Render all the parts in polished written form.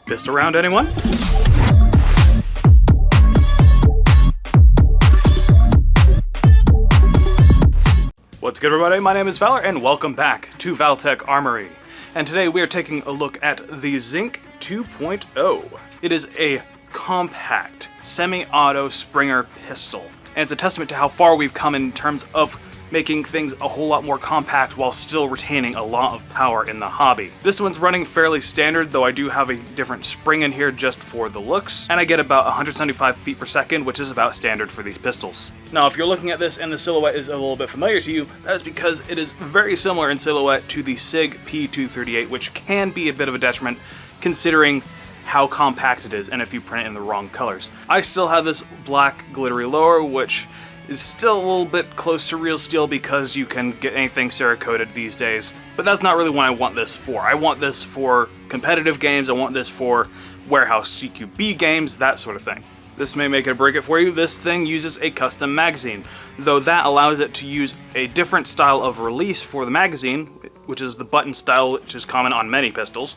Pistol round, anyone? What's good, everybody? My name is Valor, and welcome back to Valtech Armory. And today we are taking a look at the Zinc 2.0. It is a compact, semi-auto Springer pistol, and it's a testament to how far we've come in terms of making things a whole lot more compact while still retaining a lot of power in the hobby. This one's running fairly standard, though I do have a different spring in here just for the looks, and I get about 175 feet per second, which is about standard for these pistols. Now, if you're looking at this and the silhouette is a little bit familiar to you, that is because it is very similar in silhouette to the SIG P238, which can be a bit of a detriment considering how compact it is and if you print it in the wrong colors. I still have this black glittery lower, which is still a little bit close to real steel because you can get anything Cerakoted these days, but that's not really what I want this for. I want this for competitive games, I want this for warehouse CQB games, that sort of thing. This may make it or break it for you. This thing uses a custom magazine, though that allows it to use a different style of release for the magazine, which is the button style, which is common on many pistols,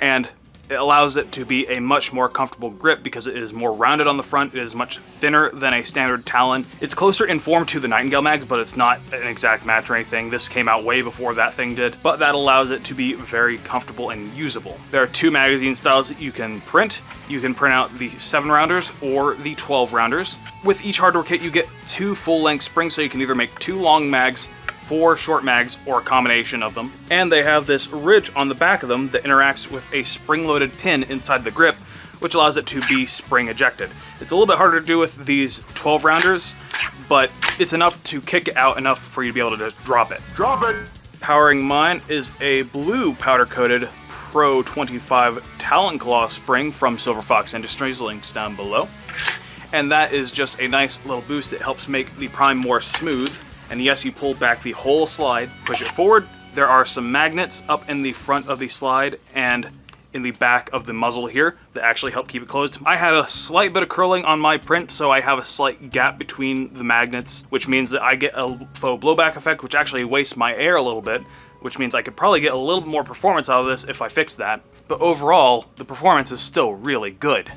and it allows it to be a much more comfortable grip because it is more rounded on the front, it is much thinner than a standard Talon. It's closer in form to the Nightingale mags, but it's not an exact match or anything. This came out way before that thing did, but that allows it to be very comfortable and usable. There are two magazine styles that you can print. You can print out the 7-rounders or the 12-rounders. With each hardware kit, you get 2 full-length springs, so you can either make 2 long mags, 4 short mags, or a combination of them. And they have this ridge on the back of them that interacts with a spring-loaded pin inside the grip, which allows it to be spring ejected. It's a little bit harder to do with these 12-rounders, but it's enough to kick it out enough for you to be able to just drop it. Drop it! Powering mine is a blue powder-coated Pro 25 Talon Claw spring from Silverfox Industries, links down below. And that is just a nice little boost. It helps make the prime more smooth. And yes, you pull back the whole slide, push it forward. There are some magnets up in the front of the slide and in the back of the muzzle here that actually help keep it closed. I had a slight bit of curling on my print, so I have a slight gap between the magnets, which means that I get a faux blowback effect, which actually wastes my air a little bit, which means I could probably get a little more performance out of this if I fixed that. But overall, the performance is still really good.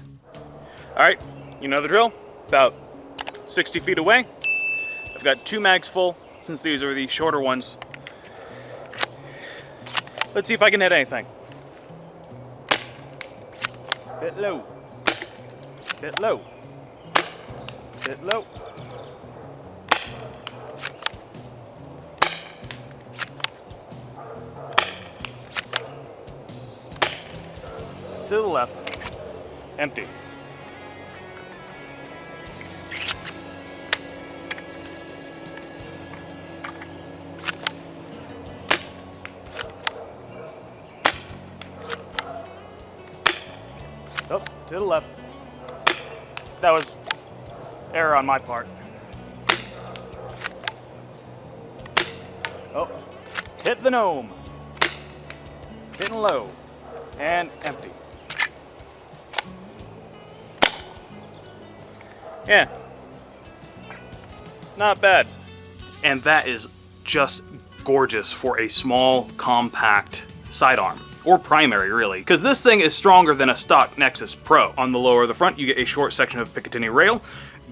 All right, you know the drill. About 60 feet away. I've got 2 mags full, since these are the shorter ones. Let's see if I can hit anything. Bit low. Bit low. Bit low. To the left. Empty. Oh, to the left. That was error on my part. Oh, hit the gnome. Hitting low. And empty. Yeah. Not bad. And that is just gorgeous for a small, compact sidearm. Or primary, really, because this thing is stronger than a stock Nexus Pro. On the lower of the front, you get a short section of Picatinny rail,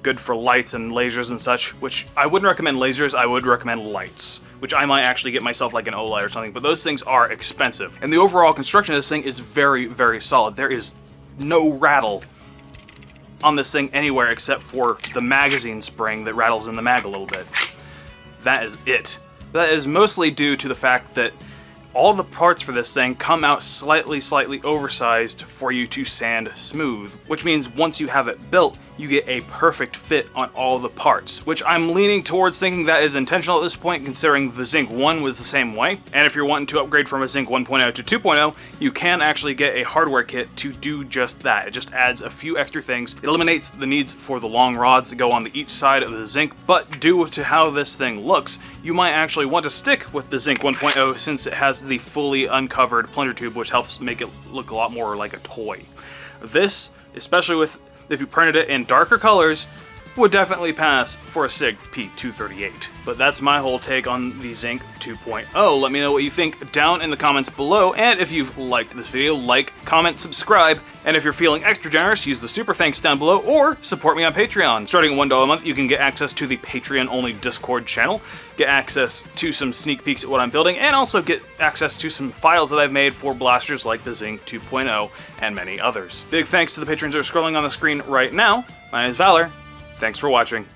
good for lights and lasers and such, which I wouldn't recommend lasers, I would recommend lights, which I might actually get myself like an OLED or something, but those things are expensive. And the overall construction of this thing is very, very solid. There is no rattle on this thing anywhere except for the magazine spring that rattles in the mag a little bit. That is it. That is mostly due to the fact that all the parts for this thing come out slightly oversized for you to sand smooth, which means once you have it built, you get a perfect fit on all the parts, which I'm leaning towards thinking that is intentional at this point, considering the Zinc 1 was the same way. And if you're wanting to upgrade from a Zinc 1.0 to 2.0, you can actually get a hardware kit to do just that. It just adds a few extra things. It eliminates the needs for the long rods to go on each side of the Zinc, but due to how this thing looks, you might actually want to stick with the Zinc 1.0 since it has the fully uncovered plunger tube, which helps make it look a lot more like a toy. This, especially if you printed it in darker colors, would definitely pass for a SIG P238. But that's my whole take on the Zinc 2.0. Let me know what you think down in the comments below, and if you've liked this video, like, comment, subscribe, and if you're feeling extra generous, use the super thanks down below, or support me on Patreon. Starting at $1 a month, you can get access to the Patreon-only Discord channel, get access to some sneak peeks at what I'm building, and also get access to some files that I've made for blasters like the Zinc 2.0 and many others. Big thanks to the patrons that are scrolling on the screen right now. My name is Valor. Thanks for watching.